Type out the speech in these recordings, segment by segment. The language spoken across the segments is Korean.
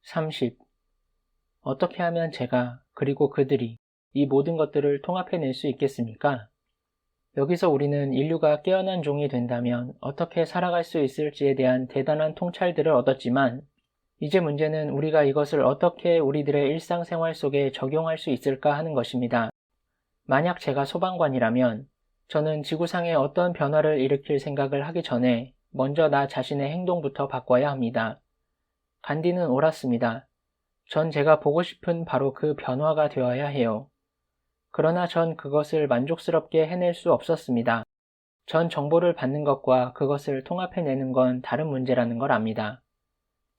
30. 어떻게 하면 제가 그리고 그들이 이 모든 것들을 통합해낼 수 있겠습니까? 여기서 우리는 인류가 깨어난 종이 된다면 어떻게 살아갈 수 있을지에 대한 대단한 통찰들을 얻었지만 이제 문제는 우리가 이것을 어떻게 우리들의 일상생활 속에 적용할 수 있을까 하는 것입니다. 만약 제가 소방관이라면 저는 지구상에 어떤 변화를 일으킬 생각을 하기 전에 먼저 나 자신의 행동부터 바꿔야 합니다. 간디는 옳았습니다. 전 제가 보고 싶은 바로 그 변화가 되어야 해요. 그러나 전 그것을 만족스럽게 해낼 수 없었습니다. 전 정보를 받는 것과 그것을 통합해내는 건 다른 문제라는 걸 압니다.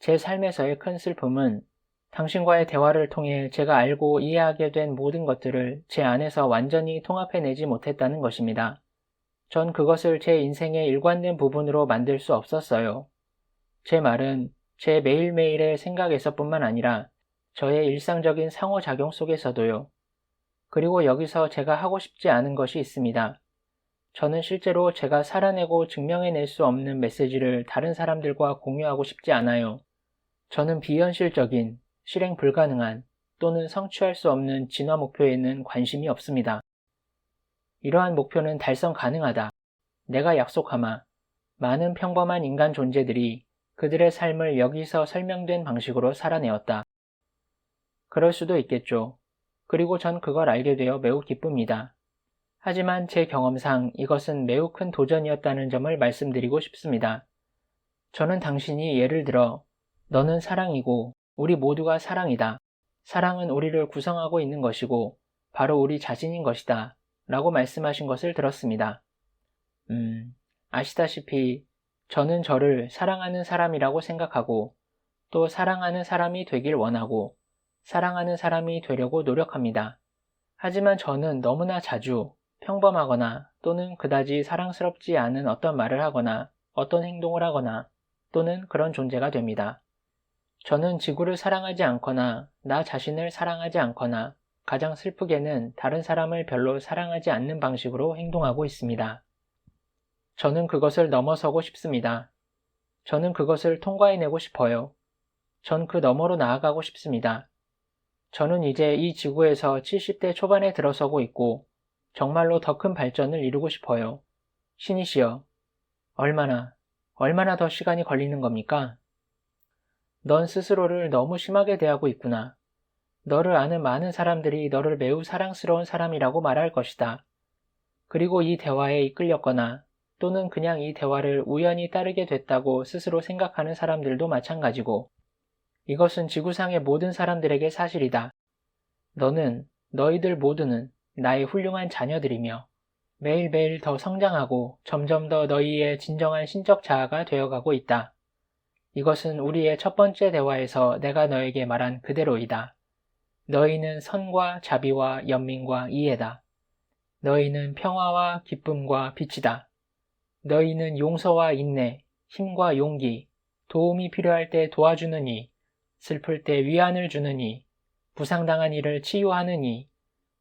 제 삶에서의 큰 슬픔은 당신과의 대화를 통해 제가 알고 이해하게 된 모든 것들을 제 안에서 완전히 통합해내지 못했다는 것입니다. 전 그것을 제 인생의 일관된 부분으로 만들 수 없었어요. 제 말은 제 매일매일의 생각에서뿐만 아니라 저의 일상적인 상호작용 속에서도요. 그리고 여기서 제가 하고 싶지 않은 것이 있습니다. 저는 실제로 제가 살아내고 증명해낼 수 없는 메시지를 다른 사람들과 공유하고 싶지 않아요. 저는 비현실적인, 실행 불가능한 또는 성취할 수 없는 진화 목표에는 관심이 없습니다. 이러한 목표는 달성 가능하다. 내가 약속하마. 많은 평범한 인간 존재들이 그들의 삶을 여기서 설명된 방식으로 살아내었다. 그럴 수도 있겠죠. 그리고 전 그걸 알게 되어 매우 기쁩니다. 하지만 제 경험상 이것은 매우 큰 도전이었다는 점을 말씀드리고 싶습니다. 저는 당신이 예를 들어 너는 사랑이고 우리 모두가 사랑이다. 사랑은 우리를 구성하고 있는 것이고 바로 우리 자신인 것이다. 라고 말씀하신 것을 들었습니다. 아시다시피 저는 저를 사랑하는 사람이라고 생각하고 또 사랑하는 사람이 되길 원하고 사랑하는 사람이 되려고 노력합니다. 하지만 저는 너무나 자주 평범하거나 또는 그다지 사랑스럽지 않은 어떤 말을 하거나 어떤 행동을 하거나 또는 그런 존재가 됩니다. 저는 지구를 사랑하지 않거나 나 자신을 사랑하지 않거나 가장 슬프게는 다른 사람을 별로 사랑하지 않는 방식으로 행동하고 있습니다. 저는 그것을 넘어서고 싶습니다. 저는 그것을 통과해내고 싶어요. 전 그 너머로 나아가고 싶습니다. 저는 이제 이 지구에서 70대 초반에 들어서고 있고 정말로 더 큰 발전을 이루고 싶어요. 신이시여, 얼마나 더 시간이 걸리는 겁니까? 넌 스스로를 너무 심하게 대하고 있구나. 너를 아는 많은 사람들이 너를 매우 사랑스러운 사람이라고 말할 것이다. 그리고 이 대화에 이끌렸거나 또는 그냥 이 대화를 우연히 따르게 됐다고 스스로 생각하는 사람들도 마찬가지고 이것은 지구상의 모든 사람들에게 사실이다. 너희들 모두는 나의 훌륭한 자녀들이며 매일매일 더 성장하고 점점 더 너희의 진정한 신적 자아가 되어가고 있다. 이것은 우리의 첫 번째 대화에서 내가 너에게 말한 그대로이다. 너희는 선과 자비와 연민과 이해다. 너희는 평화와 기쁨과 빛이다. 너희는 용서와 인내, 힘과 용기, 도움이 필요할 때 도와주는 이, 슬플 때 위안을 주는 이, 부상당한 이를 치유하는 이,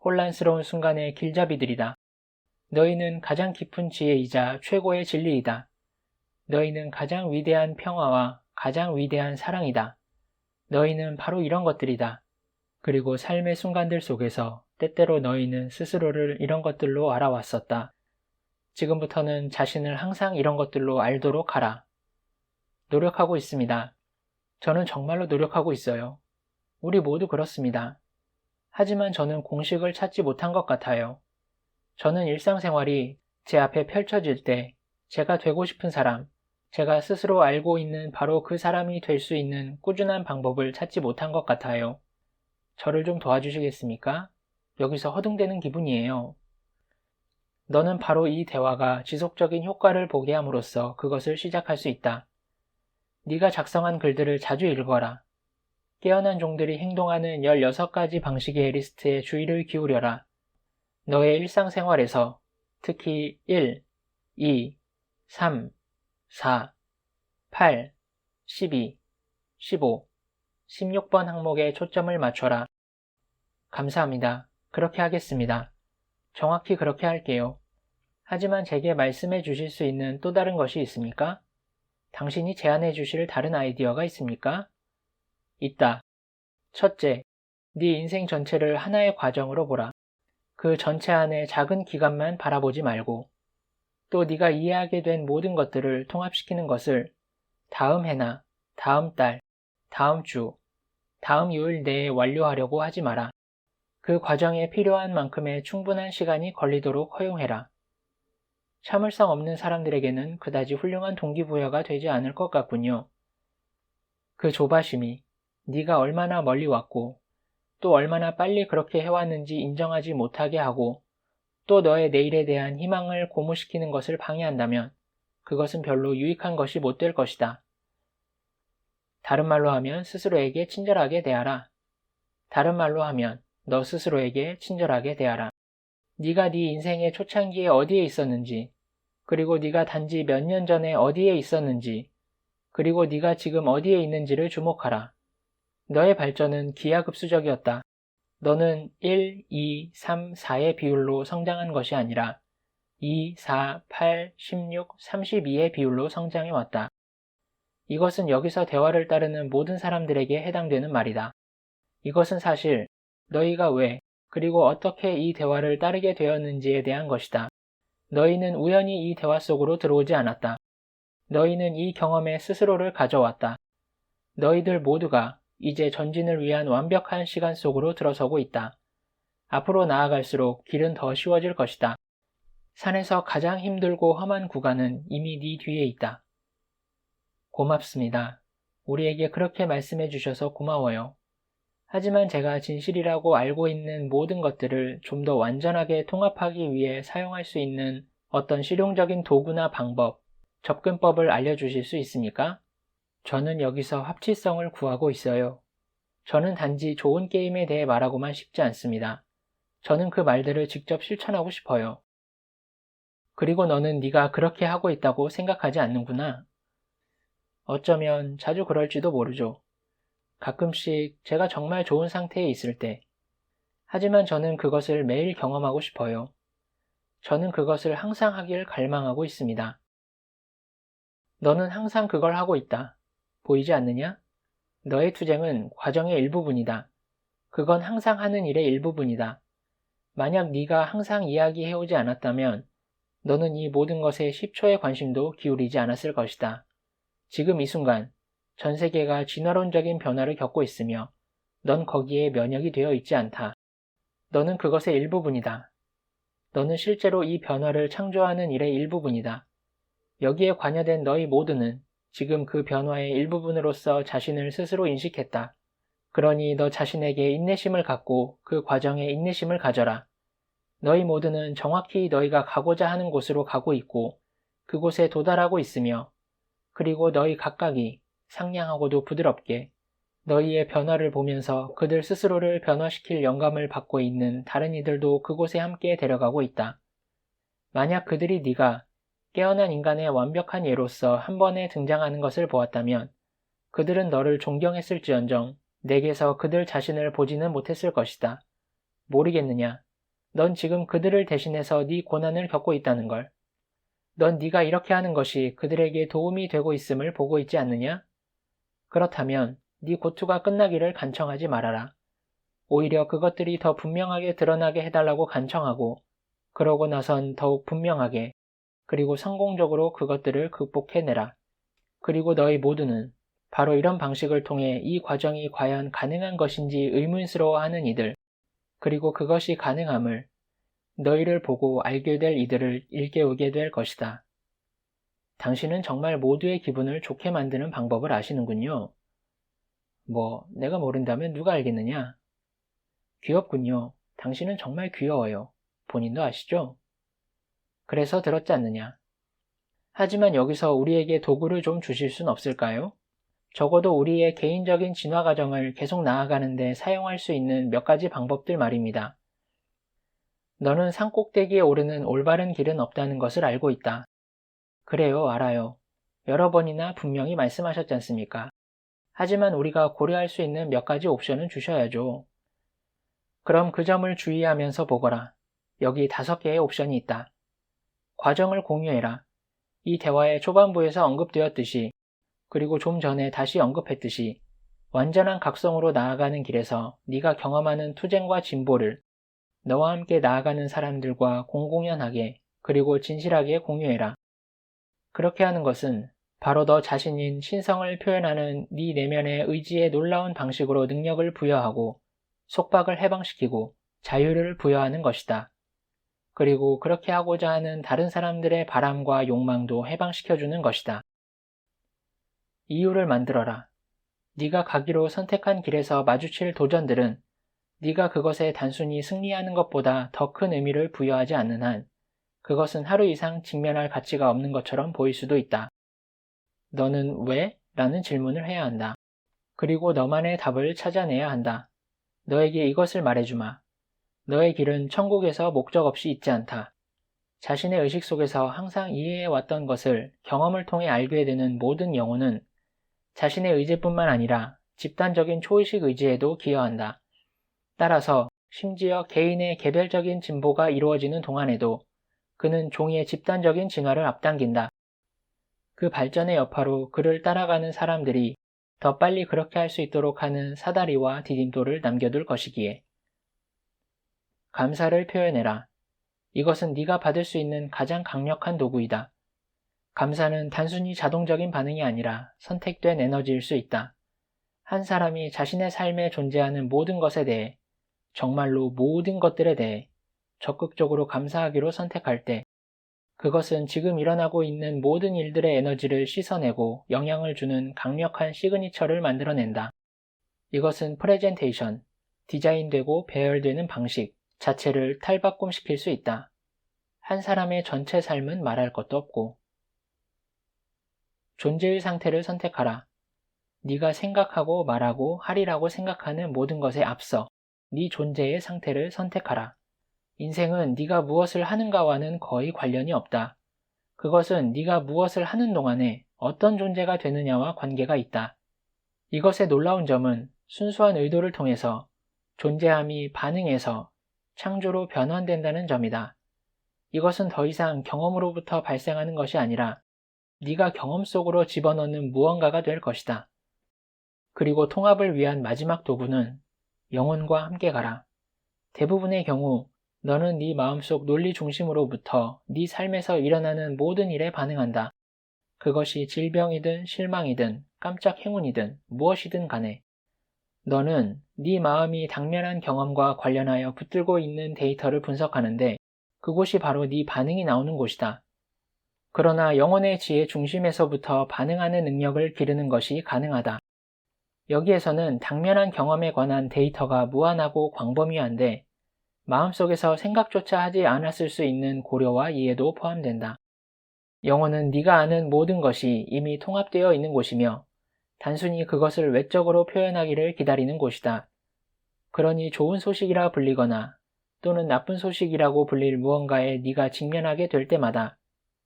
혼란스러운 순간의 길잡이들이다. 너희는 가장 깊은 지혜이자 최고의 진리이다. 너희는 가장 위대한 평화와 가장 위대한 사랑이다. 너희는 바로 이런 것들이다. 그리고 삶의 순간들 속에서 때때로 너희는 스스로를 이런 것들로 알아왔었다. 지금부터는 자신을 항상 이런 것들로 알도록 하라. 노력하고 있습니다. 저는 정말로 노력하고 있어요. 우리 모두 그렇습니다. 하지만 저는 공식을 찾지 못한 것 같아요. 저는 일상생활이 제 앞에 펼쳐질 때 제가 되고 싶은 사람, 제가 스스로 알고 있는 바로 그 사람이 될 수 있는 꾸준한 방법을 찾지 못한 것 같아요. 저를 좀 도와주시겠습니까? 여기서 허둥대는 기분이에요. 너는 바로 이 대화가 지속적인 효과를 보게 함으로써 그것을 시작할 수 있다. 네가 작성한 글들을 자주 읽어라. 깨어난 종들이 행동하는 16가지 방식의 리스트에 주의를 기울여라. 너의 일상생활에서 특히 1, 2, 3, 4, 8, 12, 15, 16번 항목에 초점을 맞춰라. 감사합니다. 그렇게 하겠습니다. 정확히 그렇게 할게요. 하지만 제게 말씀해 주실 수 있는 또 다른 것이 있습니까? 당신이 제안해 주실 다른 아이디어가 있습니까? 있다. 첫째, 네 인생 전체를 하나의 과정으로 보라. 그 전체 안에 작은 기간만 바라보지 말고 또 네가 이해하게 된 모든 것들을 통합시키는 것을 다음 해나 다음 달, 다음 주, 다음 요일 내에 완료하려고 하지 마라. 그 과정에 필요한 만큼의 충분한 시간이 걸리도록 허용해라. 참을성 없는 사람들에게는 그다지 훌륭한 동기부여가 되지 않을 것 같군요. 그 조바심이 네가 얼마나 멀리 왔고 또 얼마나 빨리 그렇게 해왔는지 인정하지 못하게 하고 또 너의 내일에 대한 희망을 고무시키는 것을 방해한다면 그것은 별로 유익한 것이 못 될 것이다. 다른 말로 하면 스스로에게 친절하게 대하라. 다른 말로 하면 너 스스로에게 친절하게 대하라. 네가 네 인생의 초창기에 어디에 있었는지, 그리고 네가 단지 몇 년 전에 어디에 있었는지, 그리고 네가 지금 어디에 있는지를 주목하라. 너의 발전은 기하급수적이었다. 너는 1, 2, 3, 4의 비율로 성장한 것이 아니라 2, 4, 8, 16, 32의 비율로 성장해왔다. 이것은 여기서 대화를 따르는 모든 사람들에게 해당되는 말이다. 이것은 사실 너희가 왜 그리고 어떻게 이 대화를 따르게 되었는지에 대한 것이다. 너희는 우연히 이 대화 속으로 들어오지 않았다. 너희는 이 경험에 스스로를 가져왔다. 너희들 모두가 이제 전진을 위한 완벽한 시간 속으로 들어서고 있다. 앞으로 나아갈수록 길은 더 쉬워질 것이다. 산에서 가장 힘들고 험한 구간은 이미 네 뒤에 있다. 고맙습니다. 우리에게 그렇게 말씀해 주셔서 고마워요. 하지만 제가 진실이라고 알고 있는 모든 것들을 좀 더 완전하게 통합하기 위해 사용할 수 있는 어떤 실용적인 도구나 방법, 접근법을 알려주실 수 있습니까? 저는 여기서 합치성을 구하고 있어요. 저는 단지 좋은 게임에 대해 말하고만 싶지 않습니다. 저는 그 말들을 직접 실천하고 싶어요. 그리고 너는 네가 그렇게 하고 있다고 생각하지 않는구나. 어쩌면 자주 그럴지도 모르죠. 가끔씩 제가 정말 좋은 상태에 있을 때. 하지만 저는 그것을 매일 경험하고 싶어요. 저는 그것을 항상 하길 갈망하고 있습니다. 너는 항상 그걸 하고 있다. 보이지 않느냐? 너의 투쟁은 과정의 일부분이다. 그건 항상 하는 일의 일부분이다. 만약 네가 항상 이야기해오지 않았다면 너는 이 모든 것에 10초의 관심도 기울이지 않았을 것이다. 지금 이 순간 전 세계가 진화론적인 변화를 겪고 있으며 넌 거기에 면역이 되어 있지 않다. 너는 그것의 일부분이다. 너는 실제로 이 변화를 창조하는 일의 일부분이다. 여기에 관여된 너희 모두는 지금 그 변화의 일부분으로서 자신을 스스로 인식했다. 그러니 너 자신에게 인내심을 갖고 그 과정에 인내심을 가져라. 너희 모두는 정확히 너희가 가고자 하는 곳으로 가고 있고 그곳에 도달하고 있으며 그리고 너희 각각이 상냥하고도 부드럽게 너희의 변화를 보면서 그들 스스로를 변화시킬 영감을 받고 있는 다른 이들도 그곳에 함께 데려가고 있다. 만약 그들이 네가 깨어난 인간의 완벽한 예로서 한 번에 등장하는 것을 보았다면 그들은 너를 존경했을지언정 내게서 그들 자신을 보지는 못했을 것이다. 모르겠느냐? 넌 지금 그들을 대신해서 네 고난을 겪고 있다는 걸. 넌 네가 이렇게 하는 것이 그들에게 도움이 되고 있음을 보고 있지 않느냐? 그렇다면 네 고투가 끝나기를 간청하지 말아라. 오히려 그것들이 더 분명하게 드러나게 해달라고 간청하고 그러고 나선 더욱 분명하게 그리고 성공적으로 그것들을 극복해내라. 그리고 너희 모두는 바로 이런 방식을 통해 이 과정이 과연 가능한 것인지 의문스러워하는 이들, 그리고 그것이 가능함을 너희를 보고 알게 될 이들을 일깨우게 될 것이다. 당신은 정말 모두의 기분을 좋게 만드는 방법을 아시는군요. 내가 모른다면 누가 알겠느냐? 귀엽군요. 당신은 정말 귀여워요. 본인도 아시죠? 그래서 들었지 않느냐? 하지만 여기서 우리에게 도구를 좀 주실 순 없을까요? 적어도 우리의 개인적인 진화 과정을 계속 나아가는데 사용할 수 있는 몇 가지 방법들 말입니다. 너는 산꼭대기에 오르는 올바른 길은 없다는 것을 알고 있다. 그래요, 알아요. 여러 번이나 분명히 말씀하셨지 않습니까? 하지만 우리가 고려할 수 있는 몇 가지 옵션은 주셔야죠. 그럼 그 점을 주의하면서 보거라. 여기 5개의 옵션이 있다. 과정을 공유해라. 이 대화의 초반부에서 언급되었듯이, 그리고 좀 전에 다시 언급했듯이, 완전한 각성으로 나아가는 길에서 네가 경험하는 투쟁과 진보를 너와 함께 나아가는 사람들과 공공연하게 그리고 진실하게 공유해라. 그렇게 하는 것은 바로 너 자신인 신성을 표현하는 네 내면의 의지에 놀라운 방식으로 능력을 부여하고 속박을 해방시키고 자유를 부여하는 것이다. 그리고 그렇게 하고자 하는 다른 사람들의 바람과 욕망도 해방시켜주는 것이다. 이유를 만들어라. 네가 가기로 선택한 길에서 마주칠 도전들은 네가 그것에 단순히 승리하는 것보다 더 큰 의미를 부여하지 않는 한 그것은 하루 이상 직면할 가치가 없는 것처럼 보일 수도 있다. 너는 왜? 라는 질문을 해야 한다. 그리고 너만의 답을 찾아내야 한다. 너에게 이것을 말해주마. 너의 길은 천국에서 목적 없이 있지 않다. 자신의 의식 속에서 항상 이해해왔던 것을 경험을 통해 알게 되는 모든 영혼은 자신의 의지뿐만 아니라 집단적인 초의식 의지에도 기여한다. 따라서 심지어 개인의 개별적인 진보가 이루어지는 동안에도 그는 종이의 집단적인 진화를 앞당긴다. 그 발전의 여파로 그를 따라가는 사람들이 더 빨리 그렇게 할 수 있도록 하는 사다리와 디딤돌을 남겨둘 것이기에. 감사를 표현해라. 이것은 네가 받을 수 있는 가장 강력한 도구이다. 감사는 단순히 자동적인 반응이 아니라 선택된 에너지일 수 있다. 한 사람이 자신의 삶에 존재하는 모든 것에 대해, 정말로 모든 것들에 대해 적극적으로 감사하기로 선택할 때, 그것은 지금 일어나고 있는 모든 일들의 에너지를 씻어내고 영향을 주는 강력한 시그니처를 만들어낸다. 이것은 프레젠테이션, 디자인되고 배열되는 방식 자체를 탈바꿈시킬 수 있다. 한 사람의 전체 삶은 말할 것도 없고. 존재의 상태를 선택하라. 네가 생각하고 말하고 하리라고 생각하는 모든 것에 앞서 네 존재의 상태를 선택하라. 인생은 네가 무엇을 하는가와는 거의 관련이 없다. 그것은 네가 무엇을 하는 동안에 어떤 존재가 되느냐와 관계가 있다. 이것의 놀라운 점은 순수한 의도를 통해서 존재함이 반응에서 창조로 변환된다는 점이다. 이것은 더 이상 경험으로부터 발생하는 것이 아니라 네가 경험 속으로 집어넣는 무언가가 될 것이다. 그리고 통합을 위한 마지막 도구는 영혼과 함께 가라. 대부분의 경우 너는 네 마음속 논리 중심으로부터 네 삶에서 일어나는 모든 일에 반응한다. 그것이 질병이든 실망이든 깜짝 행운이든 무엇이든 간에 너는 네 마음이 당면한 경험과 관련하여 붙들고 있는 데이터를 분석하는데 그곳이 바로 네 반응이 나오는 곳이다. 그러나 영혼의 지혜 중심에서부터 반응하는 능력을 기르는 것이 가능하다. 여기에서는 당면한 경험에 관한 데이터가 무한하고 광범위한데 마음속에서 생각조차 하지 않았을 수 있는 고려와 이해도 포함된다. 영혼은 네가 아는 모든 것이 이미 통합되어 있는 곳이며 단순히 그것을 외적으로 표현하기를 기다리는 곳이다. 그러니 좋은 소식이라 불리거나 또는 나쁜 소식이라고 불릴 무언가에 네가 직면하게 될 때마다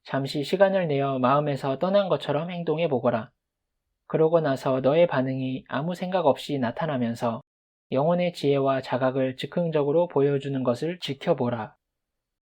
잠시 시간을 내어 마음에서 떠난 것처럼 행동해 보거라. 그러고 나서 너의 반응이 아무 생각 없이 나타나면서 영혼의 지혜와 자각을 즉흥적으로 보여주는 것을 지켜보라.